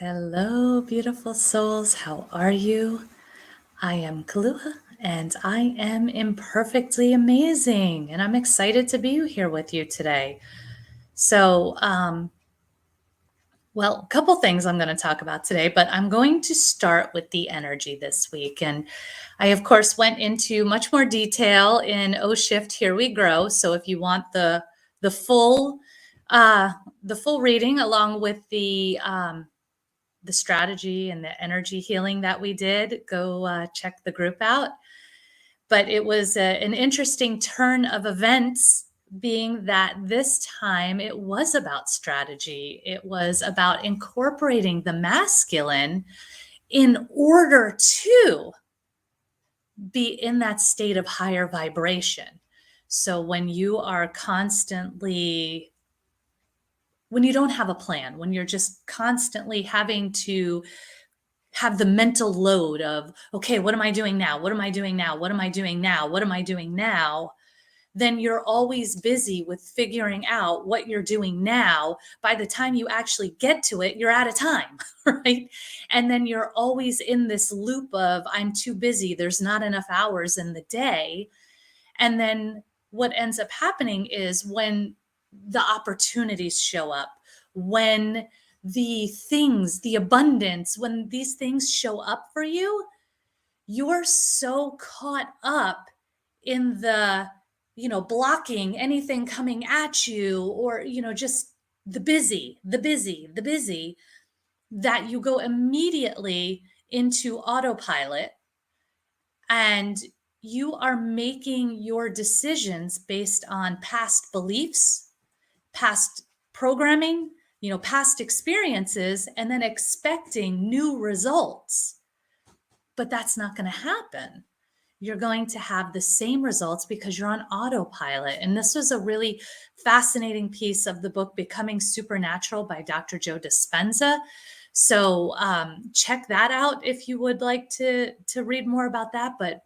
Hello, beautiful souls. How are you? I am Kalua, and I am imperfectly amazing, and I'm excited to be here with you today. So, a couple things I'm going to talk about today, but I'm going to start with the energy this week. And I, of course, went into much more detail in O Shift Here We Grow. So if you want the full uh, the full reading along with the strategy and the energy healing that we did, go check the group out. But it was an interesting turn of events, being that this time it was about strategy. It was about incorporating the masculine in order to be in that state of higher vibration. So when you are constantly, when you don't have a plan, when you're just constantly having to have the mental load of, okay, what am I doing now? What am I doing now? What am I doing now? What am I doing now? Then you're always busy with figuring out what you're doing now. By the time you actually get to it, you're out of time, right? And then you're always in this loop of, I'm too busy. There's not enough hours in the day. And then what ends up happening is when the opportunities show up, when the things, the abundance, when these things show up for you, you're so caught up in blocking anything coming at you, or, just the busy, that you go immediately into autopilot, and you are making your decisions based on past beliefs, past programming, past experiences, and then expecting new results. But that's not going to happen. You're going to have the same results because you're on autopilot. And this was a really fascinating piece of the book, Becoming Supernatural by Dr. Joe Dispenza. So check that out if you would like to read more about that. But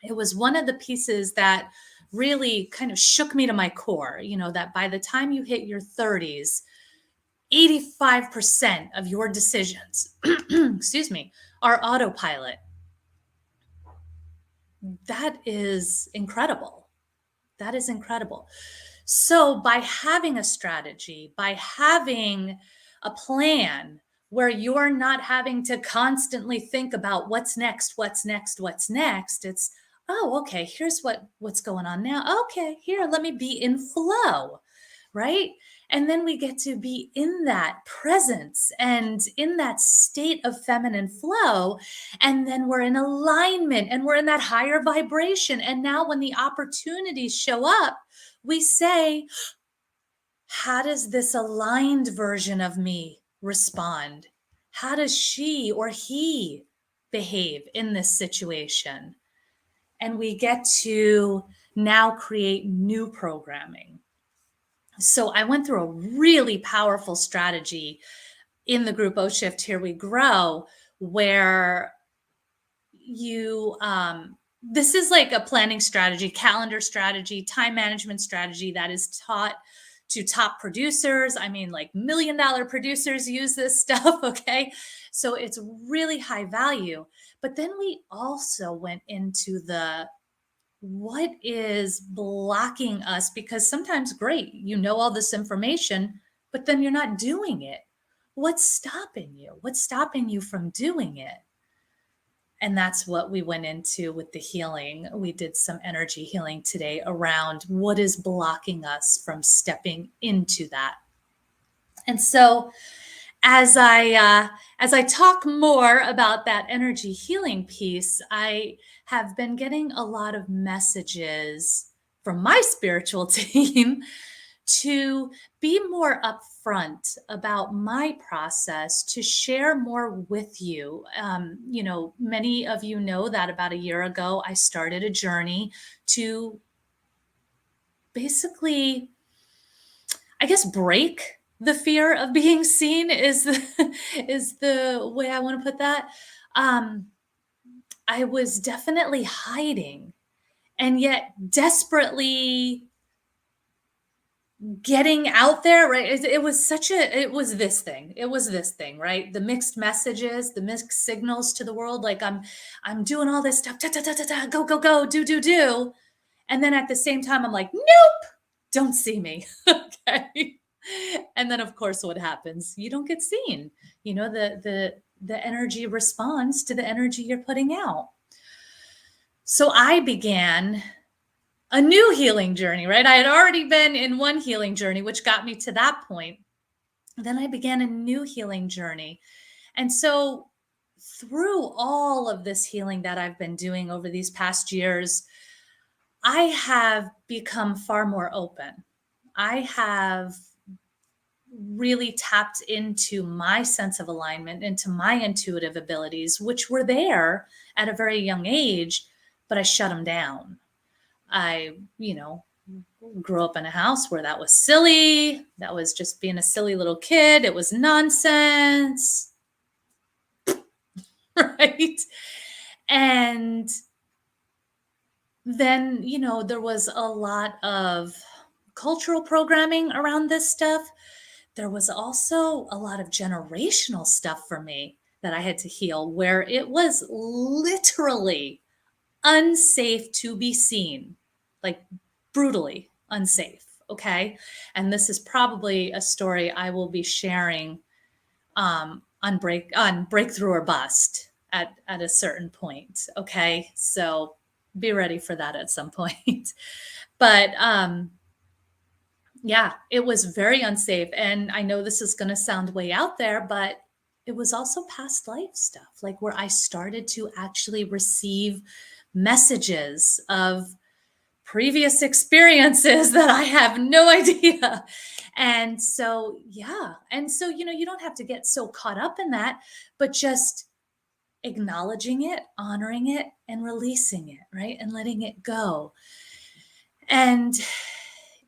it was one of the pieces that really kind of shook me to my core, that by the time you hit your 30s, 85% of your decisions, excuse me, are autopilot. That is incredible. That is incredible. So, by having a strategy, by having a plan where you're not having to constantly think about what's next, what's next, what's next, it's, oh, okay, here's what's going on now. Okay, here, let me be in flow, right? And then we get to be in that presence and in that state of feminine flow. And then we're in alignment and we're in that higher vibration. And now, when the opportunities show up, we say, how does this aligned version of me respond? How does she or he behave in this situation? And we get to now create new programming. So I went through a really powerful strategy in the group O Shift Here We Grow, where you this is like a planning strategy, calendar strategy, time management strategy that is taught to top producers. I mean, like $1 million producers use this stuff. Okay. So it's really high value. But then we also went into the what is blocking us, because sometimes, great, all this information, but then you're not doing it. What's stopping you? What's stopping you from doing it? And that's what we went into with the healing. We did some energy healing today around what is blocking us from stepping into that. And so, as I talk more about that energy healing piece, I have been getting a lot of messages from my spiritual team to be more upfront about my process, to share more with you. Many of you know that about a year ago, I started a journey to basically, I guess, break the fear of being seen is is the way I want to put that. Um, I was definitely hiding and yet desperately getting out there, right? It was such a, it was this thing, right? The mixed messages, the mixed signals to the world. Like I'm doing all this stuff, go, go, go, do. And then at the same time, I'm like, nope, don't see me. Okay. And then of course what happens? You don't get seen. The energy responds to the energy you're putting out. So I began a new healing journey, right? I had already been in one healing journey, which got me to that point. Then I began a new healing journey. And so, through all of this healing that I've been doing over these past years, I have become far more open. I have really tapped into my sense of alignment, into my intuitive abilities, which were there at a very young age, but I shut them down. I, grew up in a house where that was silly. That was just being a silly little kid. It was nonsense. Right. And then, there was a lot of cultural programming around this stuff. There was also a lot of generational stuff for me that I had to heal, where it was literally unsafe to be seen, like brutally unsafe. Okay. And this is probably a story I will be sharing on Breakthrough or Bust at a certain point. Okay. So be ready for that at some point. But yeah, it was very unsafe. And I know this is going to sound way out there, but it was also past life stuff, like where I started to actually receive messages of previous experiences that I have no idea. And so, yeah. And so, you don't have to get so caught up in that, but just acknowledging it, honoring it, and releasing it, right? And letting it go. And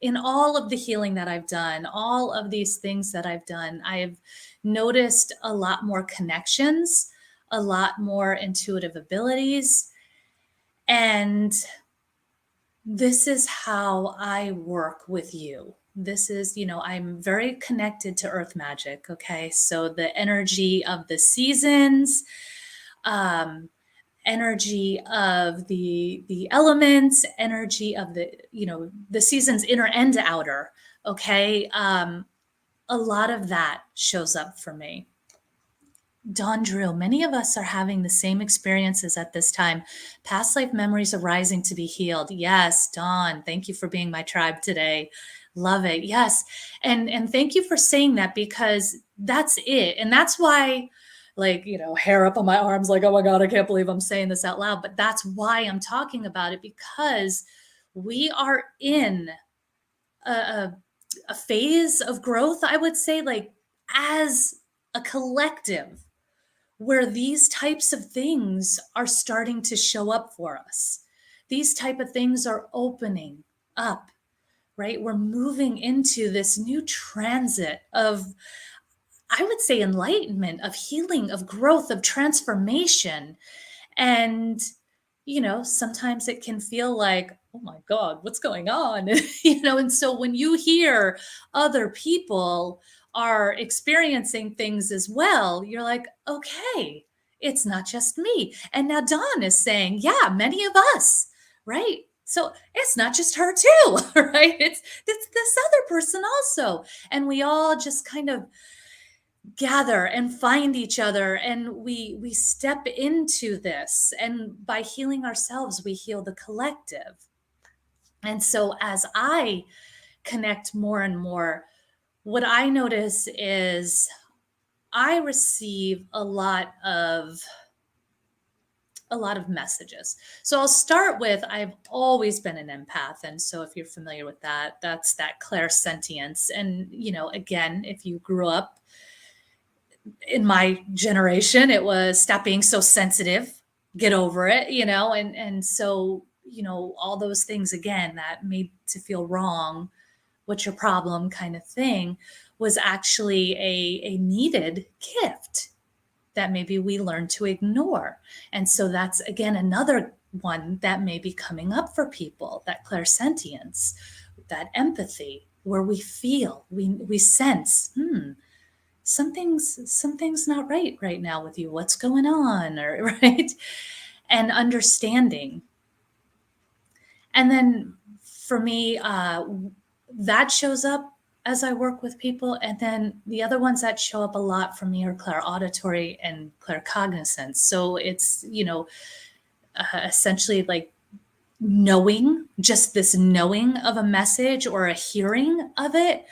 in all of the healing that I've done, all of these things that I've done, I've noticed a lot more connections, a lot more intuitive abilities. And this is how I work with you. This is, I'm very connected to earth magic. Okay. So the energy of the seasons, um, energy of the elements, energy of the seasons, inner and outer. Okay. A lot of that shows up for me. Dawn Drew, many of us are having the same experiences at this time. Past life memories arising to be healed. Yes, Dawn, thank you for being my tribe today. Love it. Yes. And thank you for saying that, because that's it. And that's why, like, hair up on my arms, like, oh my God, I can't believe I'm saying this out loud. But that's why I'm talking about it, because we are in a phase of growth, I would say, like, as a collective, where these types of things are starting to show up for us. These type of things are opening up, right? We're moving into this new transit of, I would say, enlightenment, of healing, of growth, of transformation. And, sometimes it can feel like, oh my God, what's going on? And so when you hear other people are experiencing things as well, you're like, okay, it's not just me. And now Dawn is saying, yeah, many of us, right? So it's not just her too, right? It's this other person also. And we all just kind of gather and find each other, and we step into this, and by healing ourselves we heal the collective. And so as I connect more and more, what I notice is I receive a lot of messages. So I'll start with, I've always been an empath. And so if you're familiar with that, that's that clairsentience. And, again, if you grew up in my generation, it was stop being so sensitive, get over it, and so, all those things again that made to feel wrong, what's your problem kind of thing, was actually a needed gift that maybe we learned to ignore. And so that's again another one that may be coming up for people, that clairsentience, that empathy. where we feel, we sense, something's not right now with you. What's going on? Or right. And understanding. And then for me, that shows up as I work with people. And then the other ones that show up a lot for me are clairauditory and claircognizance. So it's, essentially like knowing, just this knowing of a message or a hearing of it,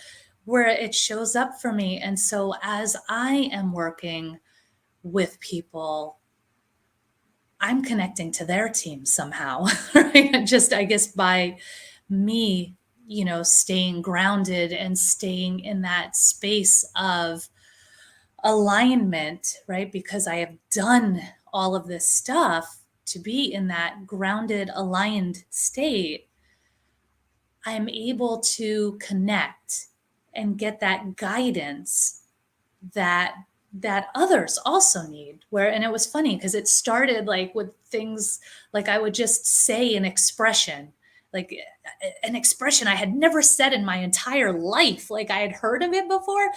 where it shows up for me. And so as I am working with people, I'm connecting to their team somehow, right? Just, I guess, by me, staying grounded and staying in that space of alignment, right? Because I have done all of this stuff to be in that grounded, aligned state. I am able to connect and get that guidance that others also need. And it was funny because it started like with things like I would just say an expression, like an expression I had never said in my entire life. Like I had heard of it before,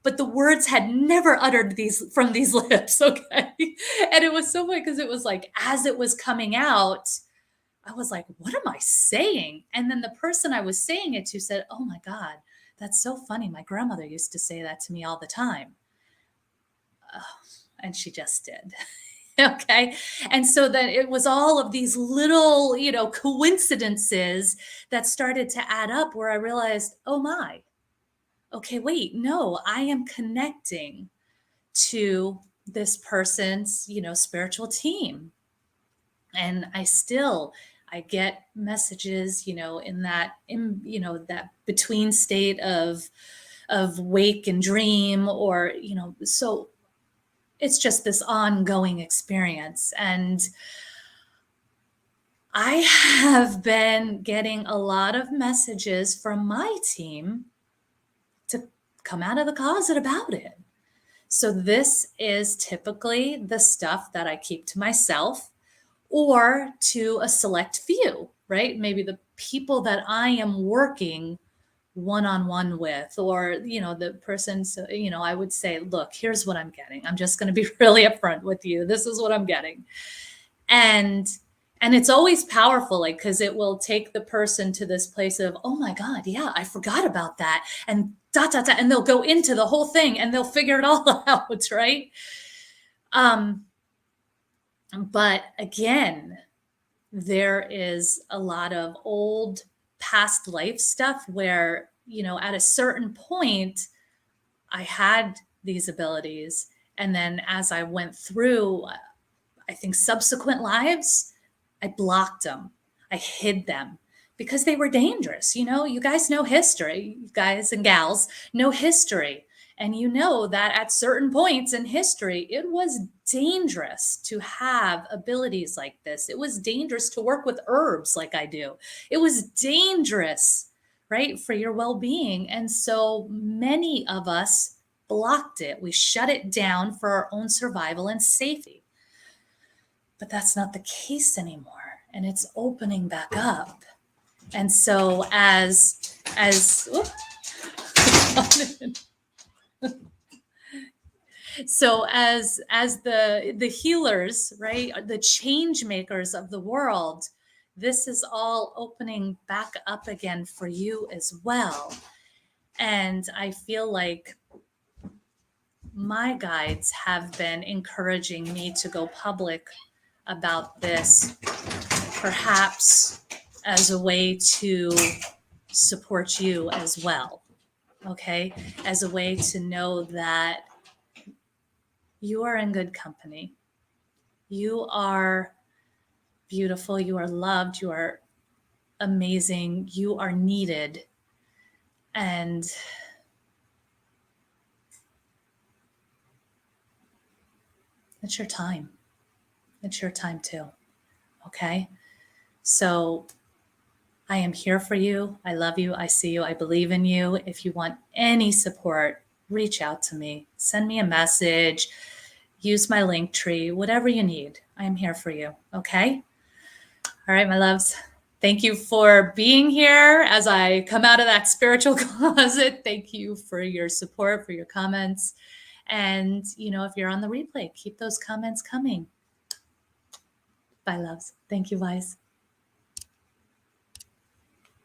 but the words had never uttered these from these lips. Okay. And it was so funny because it was like as it was coming out, I was like, what am I saying? And then the person I was saying it to said, oh my God, that's so funny. My grandmother used to say that to me all the time. And she just did. Okay. And so then it was all of these little, coincidences that started to add up where I realized, oh my, okay, wait, no, I am connecting to this person's, spiritual team. And I get messages, that between state of wake and dream, or, so it's just this ongoing experience. And I have been getting a lot of messages from my team to come out of the closet about it. So this is typically the stuff that I keep to myself or to a select few, right? Maybe the people that I am working one-on-one with, or the person. So I would say, look, here's what I'm getting. I'm just going to be really upfront with you. This is what I'm getting. And it's always powerful, like, because it will take the person to this place of, oh my God, yeah, I forgot about that, and dot dot dot, and they'll go into the whole thing and they'll figure it all out, right? But again, there is a lot of old past life stuff where, at a certain point, I had these abilities. And then as I went through, I think, subsequent lives, I blocked them. I hid them because they were dangerous. You guys know history, you guys and gals know history. And you know that at certain points in history, it was dangerous to have abilities like this. It was dangerous to work with herbs like I do. It was dangerous, right, for your well being. And so many of us blocked it. We shut it down for our own survival and safety. But that's not the case anymore. And it's opening back up. And so as so as the healers, right, the change makers of the world, this is all opening back up again for you as well. And I feel like my guides have been encouraging me to go public about this, perhaps as a way to support you as well. Okay, as a way to know that you are in good company. You are beautiful. You are loved. You are amazing. You are needed. And it's your time. It's your time too. Okay. So I am here for you. I love you. I see you. I believe in you. If you want any support, reach out to me. Send me a message. Use my link tree, whatever you need. I am here for you. Okay. All right, my loves. Thank you for being here as I come out of that spiritual closet. Thank you for your support, for your comments. And, if you're on the replay, keep those comments coming. Bye, loves. Thank you, Wise.